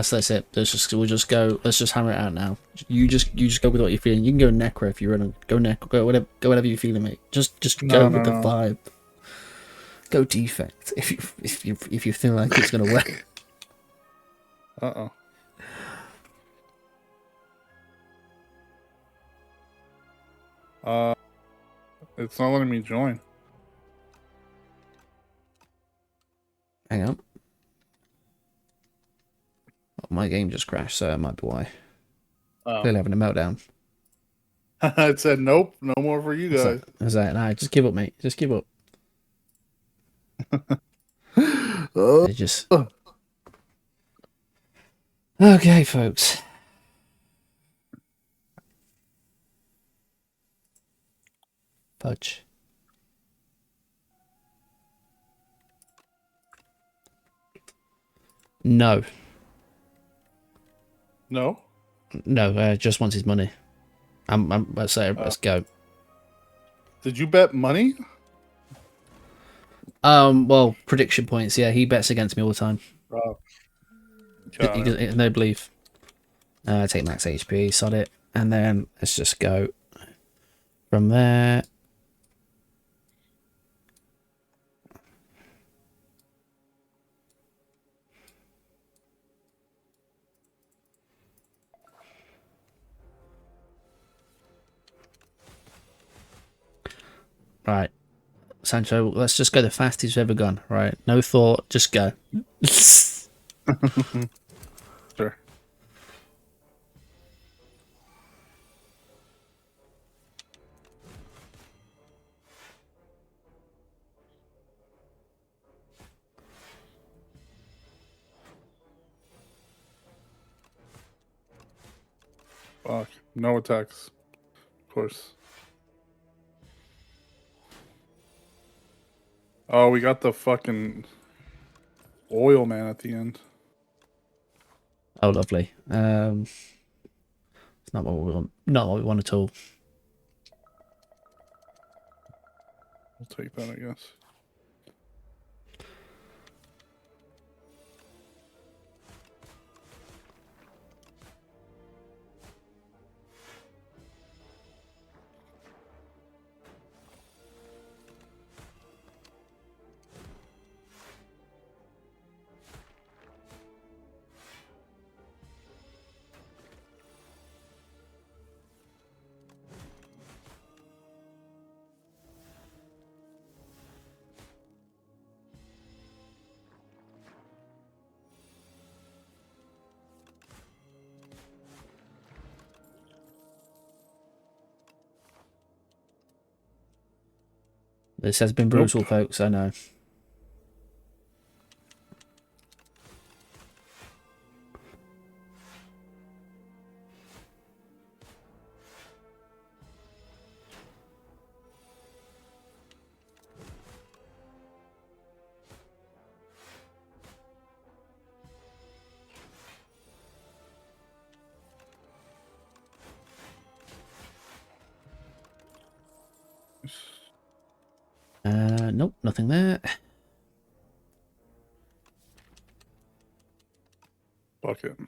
That's it. We'll just go. Let's just hammer it out now. You just go with what you're feeling. You can go necro if you're running. Go necro. Go whatever you're feeling, mate. Just go with the vibe. Go defect if you feel like it's gonna work. It's not letting me join. Hang on. Oh, my game just crashed, so that might be why. Clearly having a meltdown. It said nope, no more for you guys. Is that? Nah, just give up, mate. Just give up. Just. Okay, folks. Fudge. No. No? No, just wants his money. Let's say, let's go. Did you bet money? Well, prediction points. Yeah, he bets against me all the time. Oh. No belief. Take max HP, sod it, and then let's just go from there. Right, Sancho, let's just go the fastest we've ever gone. Right, no thought, just go. Sure. Fuck. No attacks. Of course. Oh, we got the fucking oil man at the end. Oh, lovely. It's not what we want. Not what we want at all. We'll take that, I guess. This has been brutal, folks, I know. Nope, nothing there. Bucket.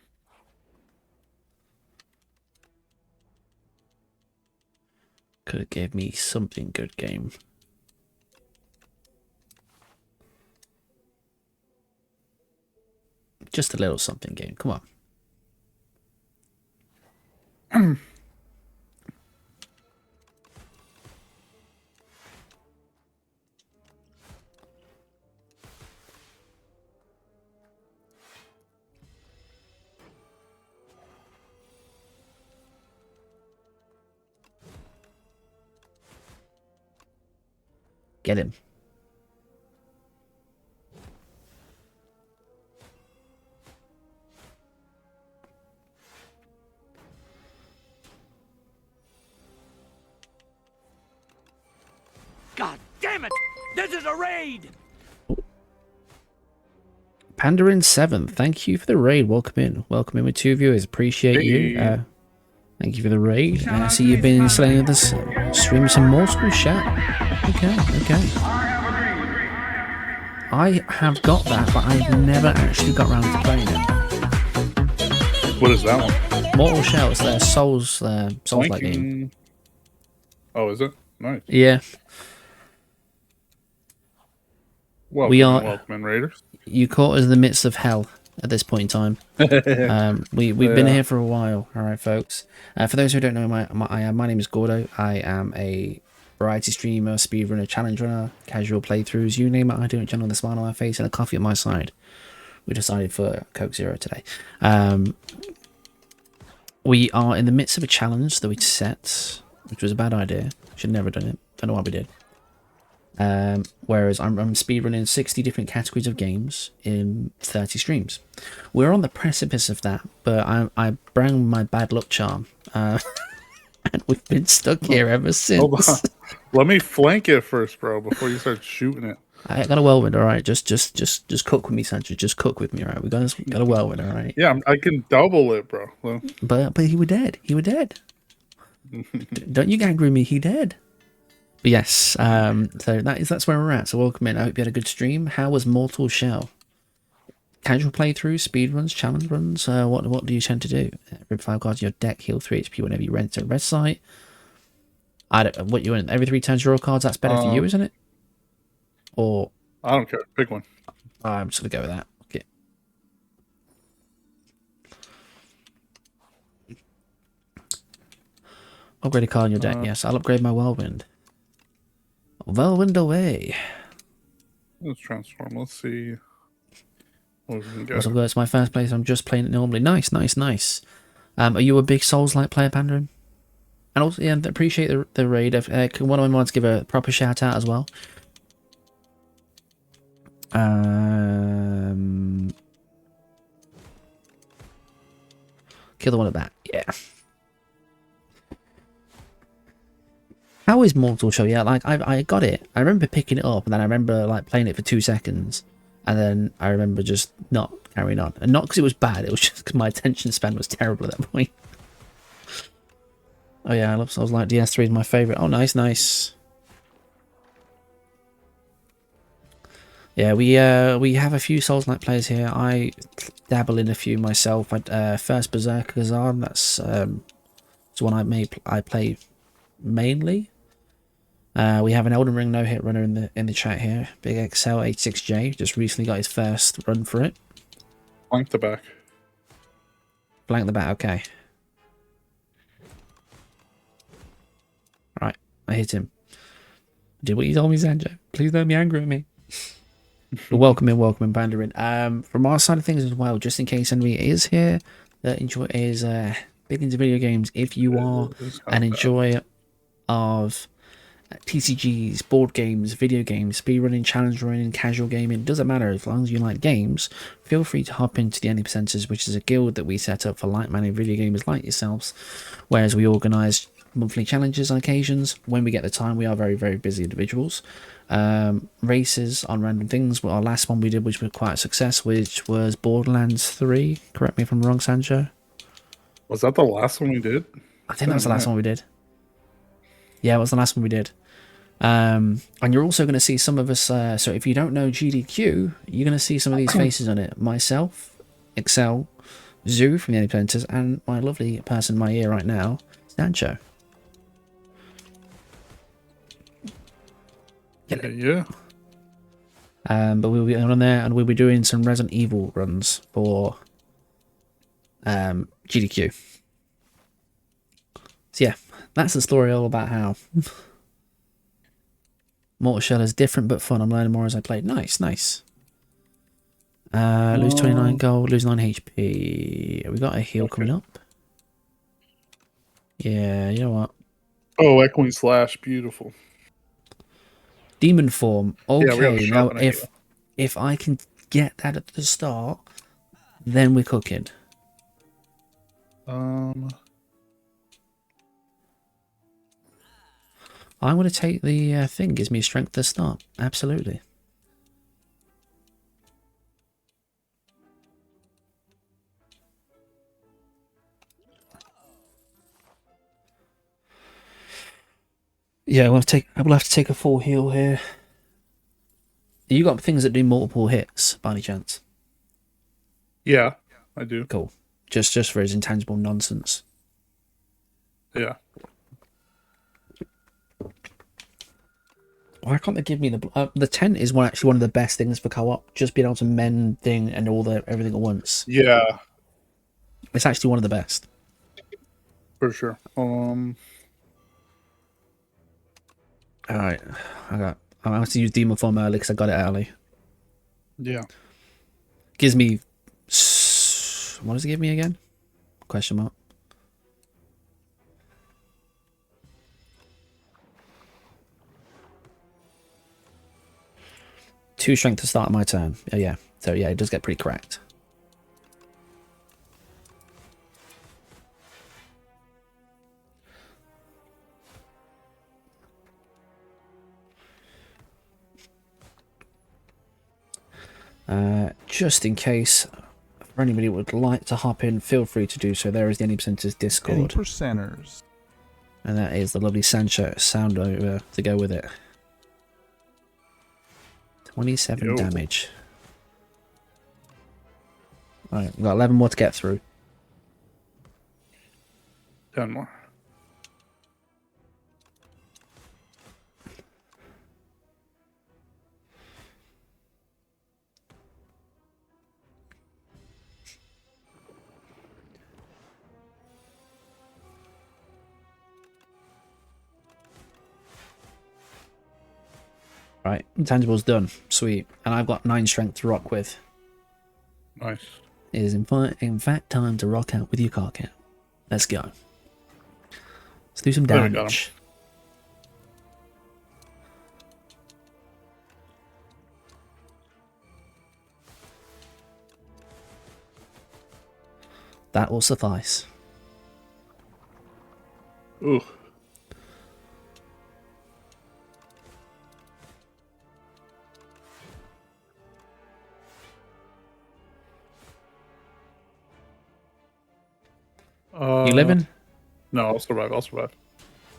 Could have gave me something good game. Just a little something game. Come on. Get him. God damn it! This is a raid! Pandarin 7, thank you for the raid. Welcome in. Welcome in with 2 viewers. Appreciate you. Thank you for the raid. I see you've been slaying with us. Stream some more school chat. Okay. I have got that, but I've never actually got around to playing it. What is that one? Mortal Shell. It's their Souls-like game. Flanking. Oh, is it? Nice. Yeah. Welcome in, Raiders. You caught us in the midst of hell at this point in time. We've been here for a while. All right, folks. For those who don't know, my name is Gordo. I am a variety streamer, speedrunner, challenge runner, casual playthroughs, you name it. I do it. With a smile on my face and a coffee at my side. We decided for Coke Zero today. We are in the midst of a challenge that we set, which was a bad idea. Should never have done it. Don't know why we did. Whereas I'm speedrunning 60 different categories of games in 30 streams. We're on the precipice of that, but I bring my bad luck charm. And we've been stuck here ever since. Hold on. Let me flank it first, bro, before you start shooting it. I got a whirlwind, all right. Just cook with me, Sancho. Just cook with me, all right. We got a whirlwind, all right. Yeah, I can double it, bro. Well. But he was dead. He was dead. Don't you gang me? He dead. But yes. So that's where we're at. So welcome in. I hope you had a good stream. How was Mortal Shell? Casual playthrough, speed runs, challenge runs. What do you tend to do? Rip 5 cards in your deck, heal 3 HP whenever you rent a red site. What you want every 3 turns draw cards. That's better for you, isn't it? Or I don't care. Pick one. I'm just gonna go with that. Okay. Upgrade a card in your deck. Yes, I'll upgrade my whirlwind. Whirlwind away. Let's transform. Let's see what we can get. Also, it's my first place. I'm just playing it normally. Nice. Are you a big Souls-like player, Pandering? And also, yeah, appreciate the raid. Can one of my mods give a proper shout out as well? Kill the one at that. Yeah. How is Mortal Shell? Yeah, like I got it. I remember picking it up, and then I remember like playing it for 2 seconds, and then I remember just not carrying on. And not because it was bad. It was just because my attention span was terrible at that point. Oh yeah, I love Souls like DS3 is my favorite. Oh, nice. Yeah, we have a few Souls-like players here. I dabble in a few myself. First Berserker's on. That's one I play mainly. We have an Elden Ring no-hit runner in the chat here. Big XL 86J just recently got his first run for it. Flank the back. Blank the back. Okay. Right, I hit him. Did what you told me, Sanjo. Please don't be angry at me. welcome in, Pandering. From our side of things as well, just in case anybody is here that is big into video games, if you are an enjoyer of TCGs, board games, video games, speedrunning, challenge running, casual gaming, doesn't matter, as long as you like games, feel free to hop into the Any Percenters, which is a guild that we set up for like-minded video gamers like yourselves, whereas we organise monthly challenges on occasions. When we get the time, we are very, very busy individuals. Races on random things. Well, our last one we did, which was quite a success, which was Borderlands 3. Correct me if I'm wrong, Sancho. Was that the last one we did? I think that was the last one we did. Yeah, it was the last one we did. And you're also going to see some of us, so if you don't know GDQ, you're going to see some of these faces on it. Myself, Excel, Zoo from the Any Planters, and my lovely person in my ear right now, Sancho. Yeah. But we'll be on there, and we'll be doing some Resident Evil runs for GDQ. So yeah, that's the story all about how Mortal Shell is different but fun. I'm learning more as I play. Nice. Lose 29 gold, lose 9 HP. We got a heal coming up. Yeah, you know what? Oh, Echoing Slash, beautiful. Demon form. Okay, yeah, now if I can get that at the start, then we're cooking. I'm going to take the thing. Gives me strength to start. Absolutely. Yeah, I will have to take a full heal here. You got things that do multiple hits, by any chance? Yeah, I do. Cool. just for his intangible nonsense. Yeah. Why can't they give me the tent is actually one of the best things for co-op. Just being able to mend thing and everything at once. Yeah, It's actually one of the best. for sure. All right, I'm going to use demon form early because I got it early. Yeah. Gives me what does it give me again? Question mark. Two strength to start my turn. Oh yeah. So yeah, it does get pretty cracked. Just in case for anybody who would like to hop in, feel free to do so. There is the Any Percenters Discord. Any percenters. And that is the lovely sound over to go with it. 27 damage. Alright, we've got 11 more to get through. 10 more. Right, intangible's done. Sweet. And I've got 9 strength to rock with. Nice. It is in fact time to rock out with your car count. Let's go. Let's do some There we got damage. That will suffice. Ooh. You living? No, I'll survive. I'll survive.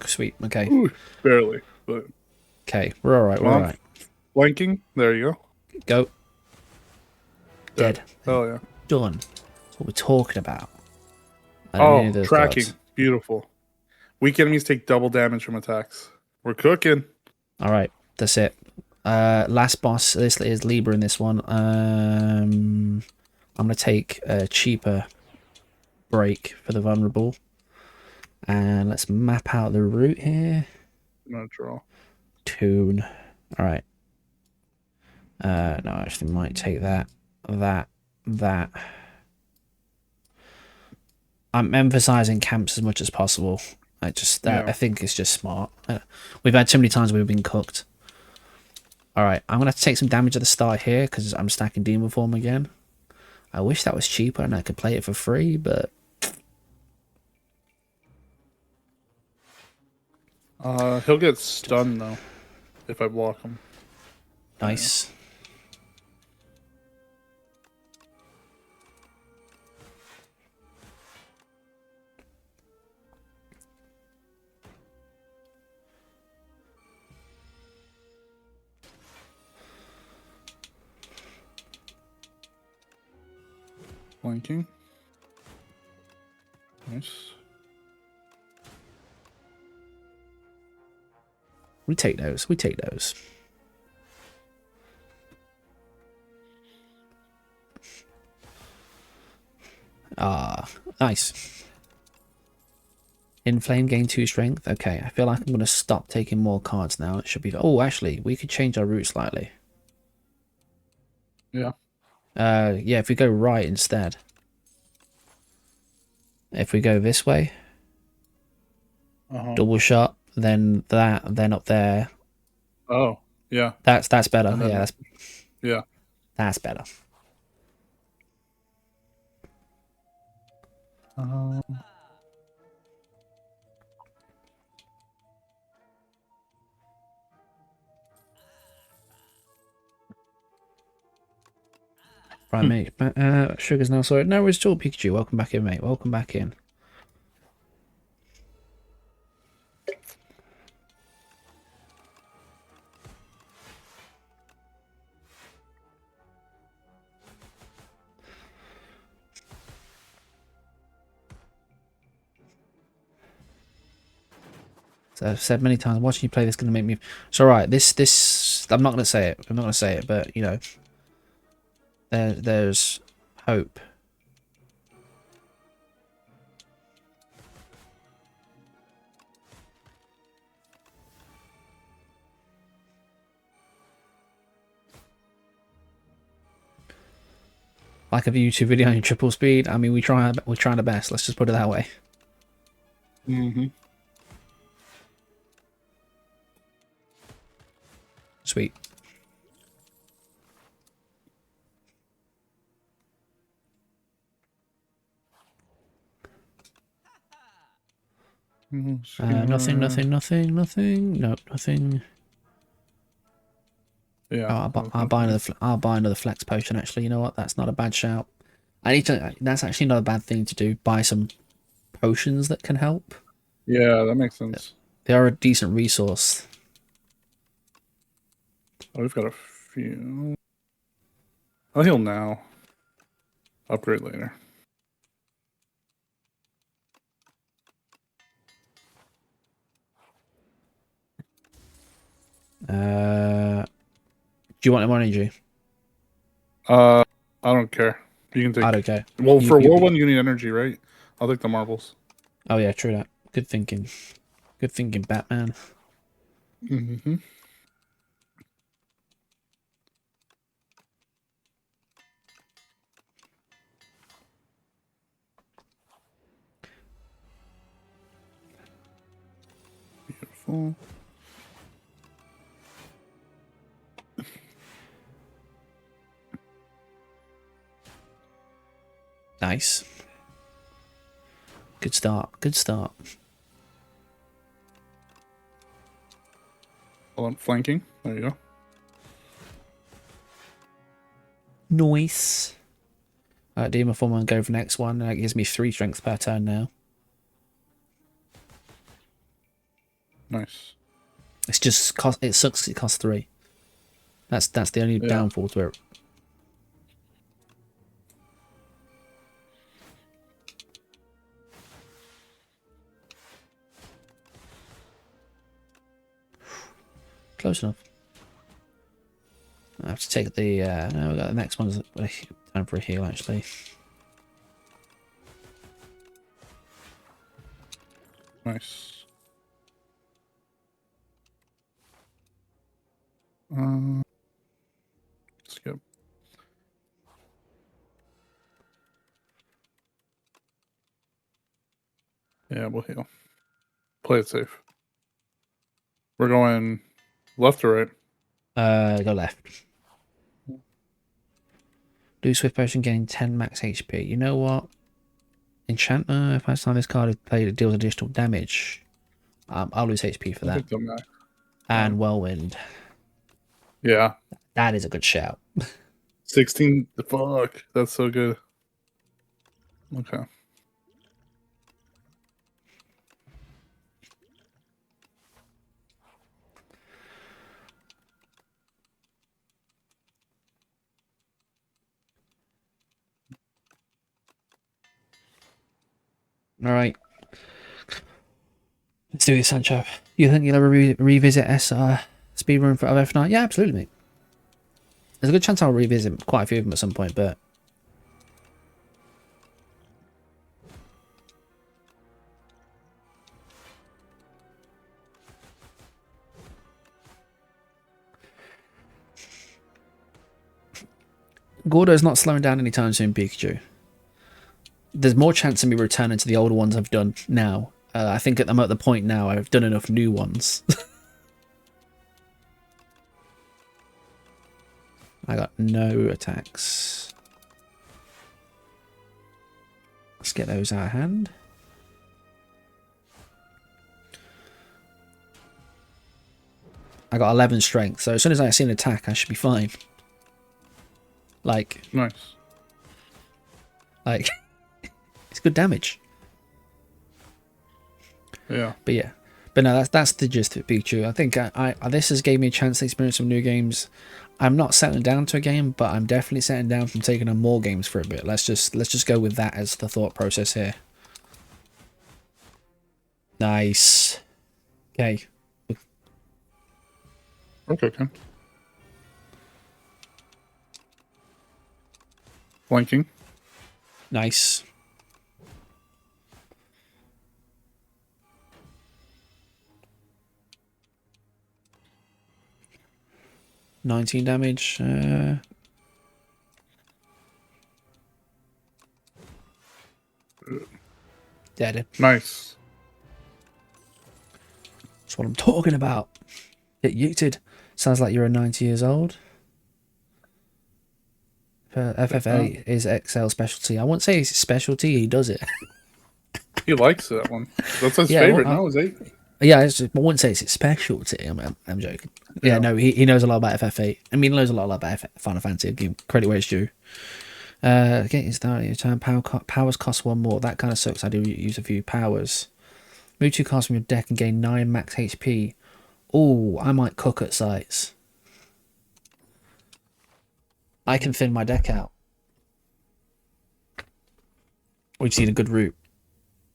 Sweet. Okay. Ooh, barely. But Okay. We're alright. We're alright. flanking. There you go. Go. Dead. Hell yeah. Done. That's what we're talking about. I don't need Oh, those tracking. cards. Beautiful. Weak enemies take double damage from attacks. We're cooking. Alright. That's it. Last boss. This is Libra in this one. I'm going to take a cheaper break for the vulnerable. And let's map out the route here. I'm gonna draw. Tune. Alright. No, I actually might take that. I'm emphasizing camps as much as possible. I think it's just smart. We've had too many times where we've been cooked. Alright, I'm going to have to take some damage at the start here because I'm stacking demon form again. I wish that was cheaper and I could play it for free, but... He'll get stunned though if I block him. Nice. Flanking. Nice. We take those. We take those. Ah, nice. Inflame gain 2 strength. Okay, I feel like I'm going to stop taking more cards now. It should be... Oh, actually, we could change our route slightly. Yeah. Yeah, if we go right instead. If we go this way. Double shot, then that, then up there. Oh, yeah. That's better. Yeah, Yeah. that's better. Right, mate. Sugar's now sorry. No, it's still Pikachu. Welcome back in, mate. Welcome back in. So I've said many times, watching you play this is going to make me... It's alright, this... I'm not going to say it. I'm not going to say it, but, you know... There's hope. Like a YouTube video on your triple speed. I mean, we're trying the best. Let's just put it that way. Mm-hmm. Sweet. Nothing. Nope, nothing. Yeah. Oh, I'll buy another flex potion. Actually, you know what? That's not a bad shout. I need to. That's actually not a bad thing to do. Buy some potions that can help. Yeah, that makes sense. They are a decent resource. Oh, we've got a few. I'll heal now. Upgrade later. Do you want more energy? I don't care. You can take. I don't care. Well, for World 1, you need energy, right? I'll take the marbles. Oh yeah, true that. Good thinking. Good thinking, Batman. Mm-hmm. Beautiful. Nice. Good start. Good start. Hold on, flanking. There you go. Nice. Demon form and go for the next one. That gives me 3 strength per turn now. Nice. It's just cost. It sucks. It costs 3. That's the only downfall to it. Close enough. I have to take the. No, we got the next one's time for a heal actually. Nice. Skip. Yeah, we'll heal. Play it safe. We're going left or right? Go left. Do Swift Potion getting 10 max HP. You know what? Enchanter, if I sign this card, it deals additional damage. I'll lose HP for that. And Whirlwind. Yeah. That is a good shout. 16. Fuck. That's so good. Okay. All right. Let's do this, Sancho. You think you'll ever revisit speedrun for F9? Yeah, absolutely, mate. There's a good chance I'll revisit quite a few of them at some point, but... Gordo's not slowing down anytime soon, Pikachu. There's more chance of me returning to the older ones I've done now. I think I'm at the point now I've done enough new ones. I got no attacks. Let's get those out of hand. I got 11 strength, so as soon as I see an attack, I should be fine. Like... Nice. Like... It's good damage. Yeah. But yeah. But no, that's the gist of Pikachu. I think this has gave me a chance to experience some new games. I'm not settling down to a game, but I'm definitely settling down from taking on more games for a bit. Let's just go with that as the thought process here. Nice. Okay. Okay, Ken. Flanking. Nice. $19 damage. Dead. Nice. That's what I'm talking about. Get yeeted. Sounds like you're 90 years old. FFA is XL specialty. I won't say it's specialty. He does it. He likes that one. That's his Yeah, favorite. well, No, is 8. Yeah, I wouldn't say it's his specialty. I'm joking. Yeah, no, he knows a lot about FF8. I mean, he knows a lot about Final Fantasy. I'll give him credit where it's due. Getting started, your time powers cost 1 more. That kind of sucks. I do use a few powers. Move 2 cards from your deck and gain 9 max HP. Oh, I might cook at sites. I can thin my deck out. We've seen a good route.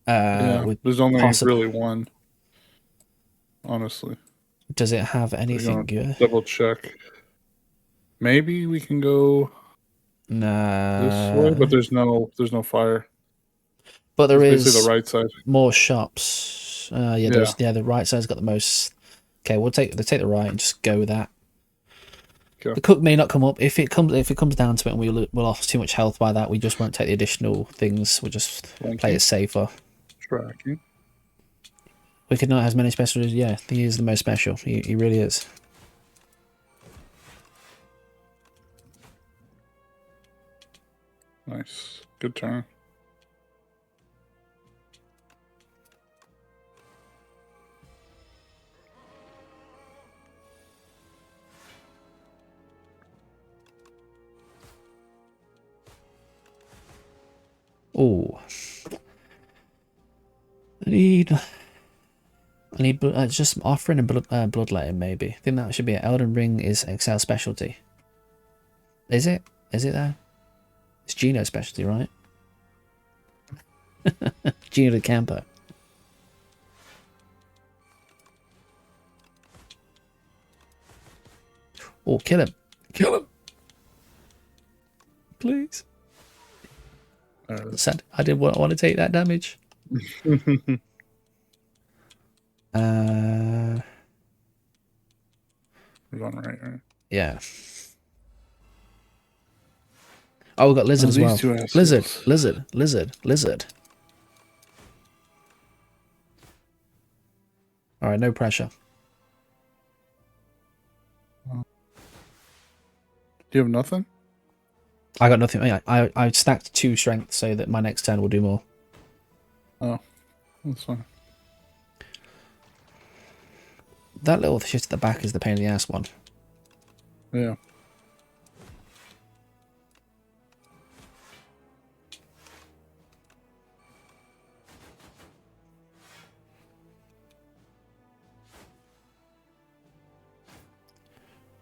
There's only really one. Honestly. Does it have anything good? Double check. Maybe we can go this way, but there's no fire. But there is basically the right side. More shops. The right side's got the most. Okay, we'll take the right and just go with that. Okay. The cook may not come up if it comes down to it, and we'll lost too much health by that. We just won't take the additional things. We'll just play it safer. Tracking. Wicked Knight has many specials. Yeah, he is the most special. He really is. Nice. Good turn. Oh. I need just offering a bloodletting maybe. I think that should be it. Elden Ring is XL specialty. Is it? Is it there? It's Gino specialty, right? Gino the camper. Oh, kill him. Kill him. Please. Sad. I didn't want to take that damage. We're going right? Yeah. Oh, we've got lizard as well. Lizard. All right, no pressure. Do you have nothing? I got nothing. I stacked 2 strength so that my next turn will do more. Oh, that's fine. That little shit at the back is the pain in the ass one. Yeah.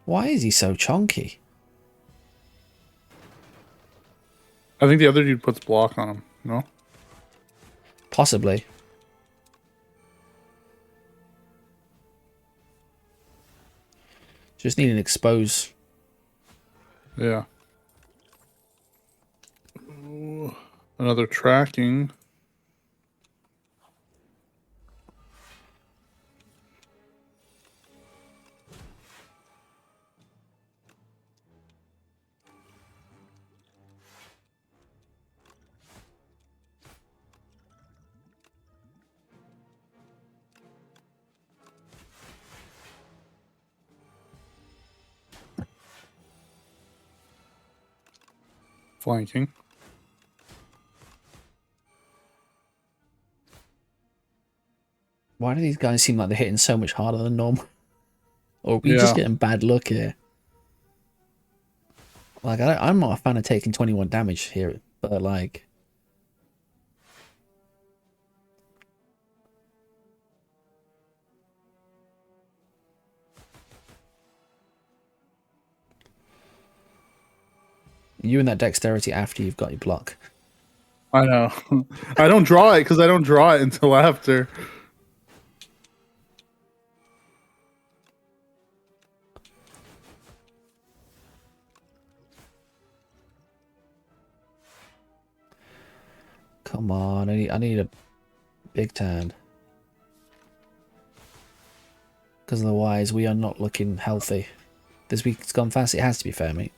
Why is he so chunky? I think the other dude puts block on him, no? Possibly. Just need an expose. Yeah. Ooh, another tracking. Flanking. Why do these guys seem like they're hitting so much harder than normal? Or are we just getting bad luck here? Like, I'm not a fan of taking 21 damage here, but like... You and that dexterity after you've got your block. I know. I don't draw it because I don't draw it until after. Come on, I need a big turn. Because otherwise we are not looking healthy. This week's gone fast. It has to be fair, mate.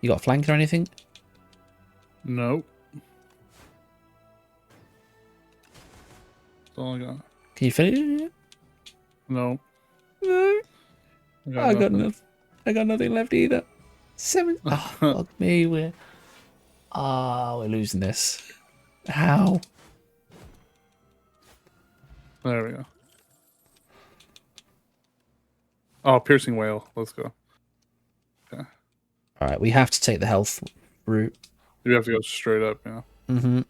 You got a flank or anything? Nope. That's all I got. Can you finish it? No. No. I got nothing. I got nothing left either. 7. Oh, fuck me. We're losing this. How? There we go. Oh, piercing whale. Let's go. Okay. All right, we have to take the health route. You have to go straight up, yeah. Mm-hmm.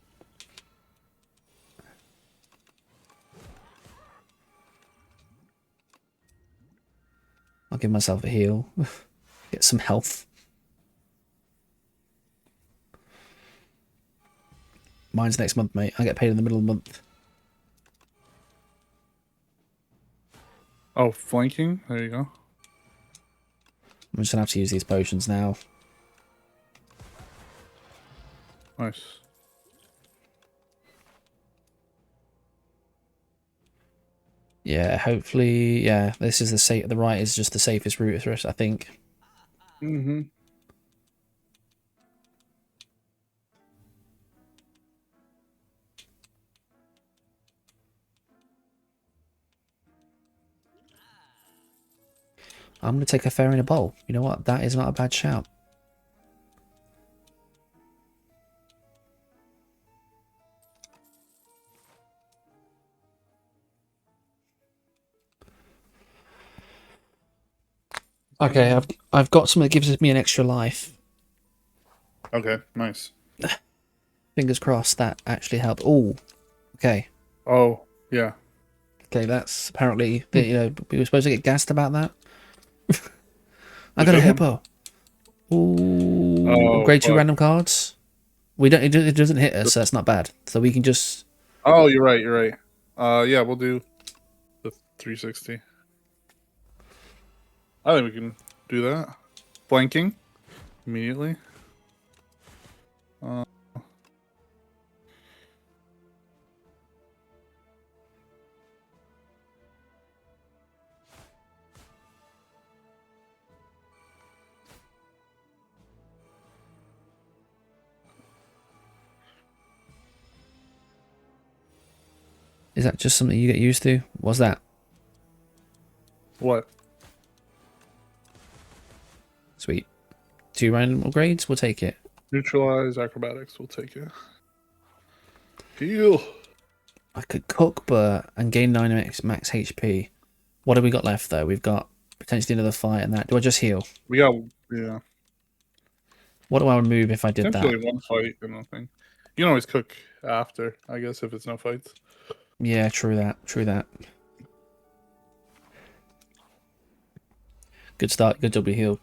I'll give myself a heal. Get some health. Mine's next month, mate. I get paid in the middle of the month. Oh, flanking? There you go. I'm just going to have to use these potions now. Nice. Yeah, hopefully, yeah, this is the right is just the safest route for us, I think. Mm-hmm. I'm going to take a fair in a bowl. You know what? That is not a bad shout. Okay, I've got something that gives me an extra life. Okay, nice. Fingers crossed that actually helped. Oh, okay. Oh, yeah. Okay, that's apparently, you know, we were supposed to get gassed about that. I got a hippo. Ooh, upgrade 2 random cards. We don't. It doesn't hit us, so that's not bad. So we can just. Oh, you're right. You're right. Yeah, we'll do the 360. I think we can do that. Flanking immediately. Is that just something you get used to? What's that? What? Sweet. 2 random upgrades. We'll take it. Neutralize acrobatics. We'll take it. Heal. I could cook, and gain 9 max HP. What have we got left though? We've got potentially another fight and that. Do I just heal? We got, yeah. What do I remove if I did that? Potentially one fight and nothing. You can always cook after, I guess, if it's no fights. Yeah, true that. True that. Good start. Good double heal.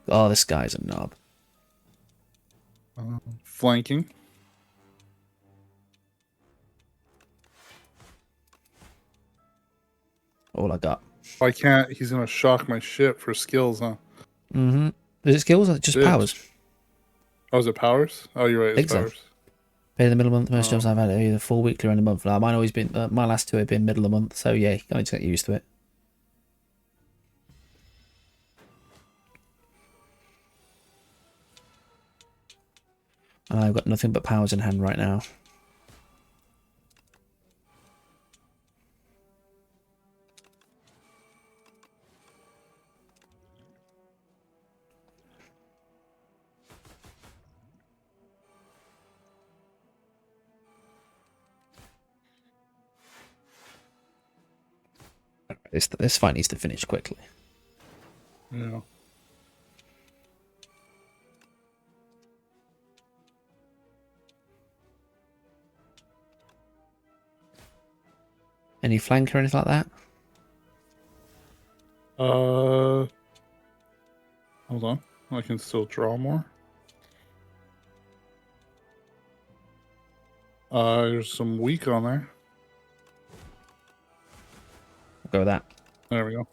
Oh, this guy's a knob. Flanking. All I got. I can't. He's gonna shock my shit for skills, huh? Mm-hmm. Is it skills or just powers? Oh, is it powers? Oh, you're right. It's powers. Pay the middle of the month. Most jobs I've had are either full, weekly, or in a month. Mine always been. My last 2 have been middle of the month. So yeah, you gotta get used to it. And I've got nothing but powers in hand right now. This fight needs to finish quickly. Yeah. Any flank or anything like that? Hold on. I can still draw more. There's some weak on there. We'll go with that. There we go.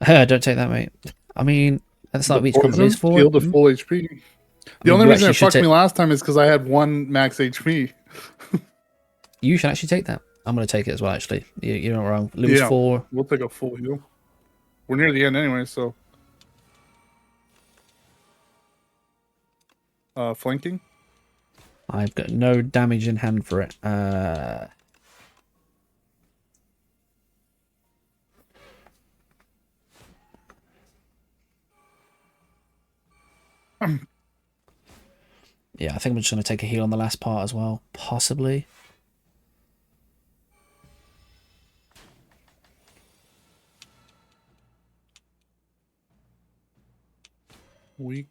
Don't take that, mate. I mean, at the start of each combat, lose 4. Heal to full HP. The only reason it fucked me last time is because I had 1 max HP. You should actually take that. I'm going to take it as well, actually. You're not wrong. Lose 4. We'll take a full heal. We're near the end anyway, so. Flanking? I've got no damage in hand for it. Yeah, I think I'm just going to take a heal on the last part as well. Possibly. Weak.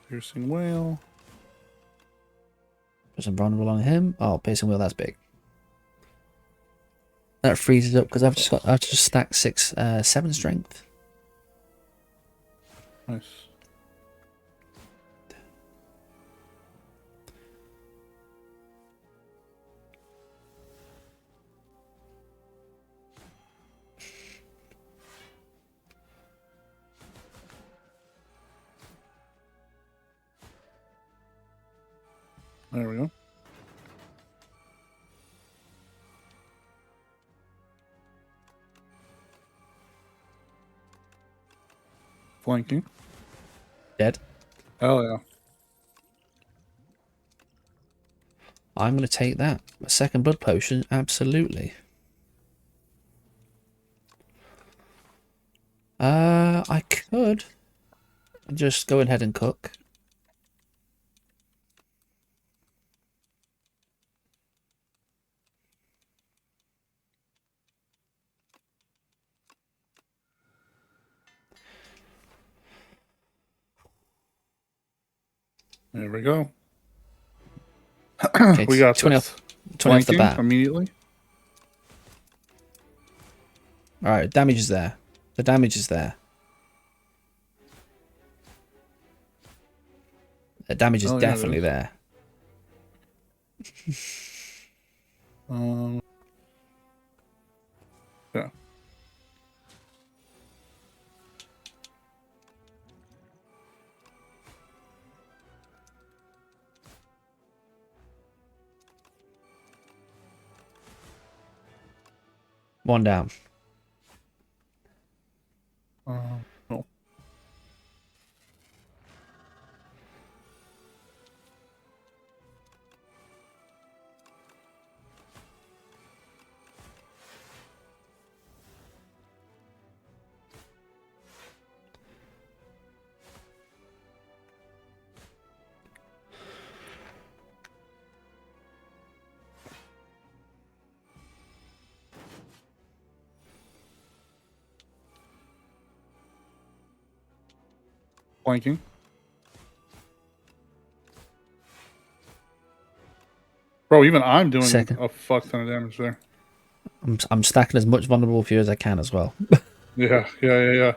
Piercing Whale. Put some vulnerable on him. Oh, Piercing Wheel, that's big. That freezes up because I've just stacked 7 strength. Nice. There we go. Flanking. Dead. Oh, yeah. I'm going to take that. A second blood potion, absolutely. I could just go ahead and cook. There we go. Okay, We got 20 this. off, 20 off the bat. Immediately. Alright, damage is there. The damage is there. The damage is definitely there. Yeah. One down. No. Flanking. Bro, even I'm doing a fuck ton of damage there. I'm stacking as much vulnerable for you as I can as well. Yeah.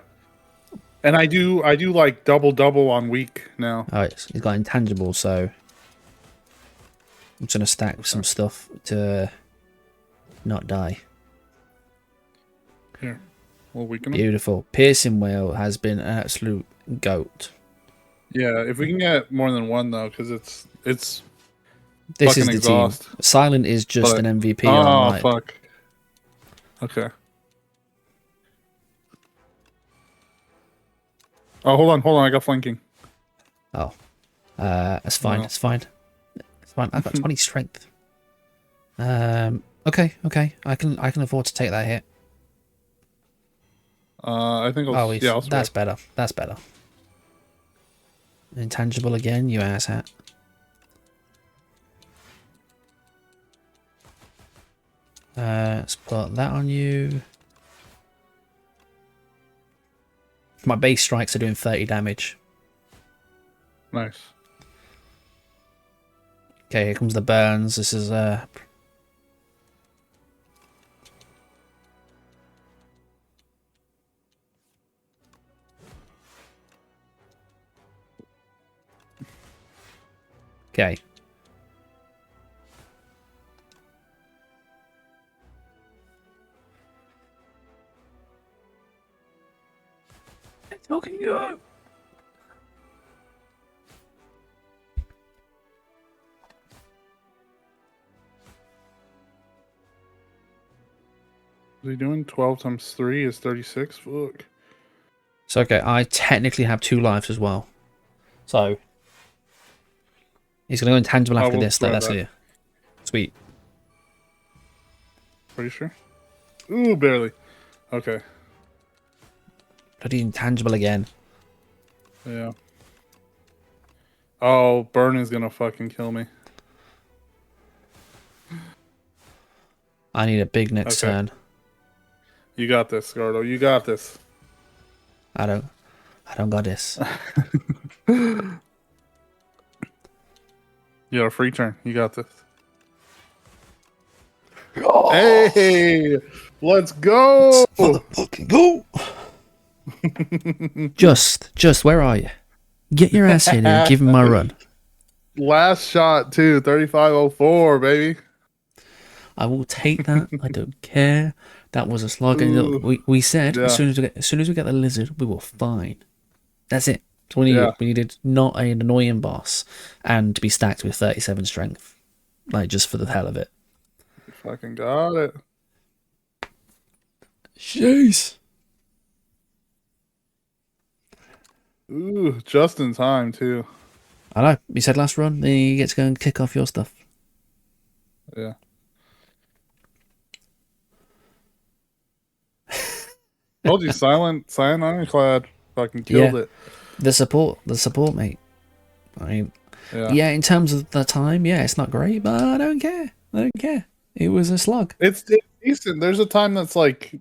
And I do like double on weak now. Oh, he's got intangible, so I'm just gonna stack some stuff to not die. Here, we'll weaken him. Beautiful. Piercing Whale has been an absolute goat. Yeah, if we can get more than 1 though, because it's this is the exhaust. team. Silent is just an MVP on like. Fuck. Okay. Oh, hold on. I got flanking. Oh, that's fine. It's fine. It's fine. I've got 20 strength. Okay. I can afford to take that hit. I think I'll that's better. That's better. Intangible again, you asshat. Let's put that on you. My base strikes are doing 30 damage. Nice. Okay, here comes the burns. This is okay. Fucking go. What are you doing? 12 times 3 is 36? Fuck. It's okay. I technically have 2 lives as well. So he's gonna go intangible after this. That's clear. Sweet. Pretty sure. Ooh, barely. Okay. Bloody intangible again. Yeah. Oh, burn is gonna fucking kill me. I need a big next turn. You got this, Scardo. You got this. I don't got this. You got a free turn. You got this. Oh. Hey, let's go. Motherfucking go. Just, where are you? Get your ass in here and give him my run. Last shot too, 3504, baby. I will take that. I don't care. That was a slug. We said as soon as we get the lizard, we were fine. That's it. That's what we needed. We needed not an annoying boss and to be stacked with 37 strength, like just for the hell of it. You fucking got it. Jeez. Ooh, just in time too. I know. You said last run, then you get to go and kick off your stuff. Yeah. Told you, silent ironclad fucking killed it. The support, mate. I mean, yeah, in terms of the time, it's not great, but I don't care. It was a slug. It's decent. There's a time that's like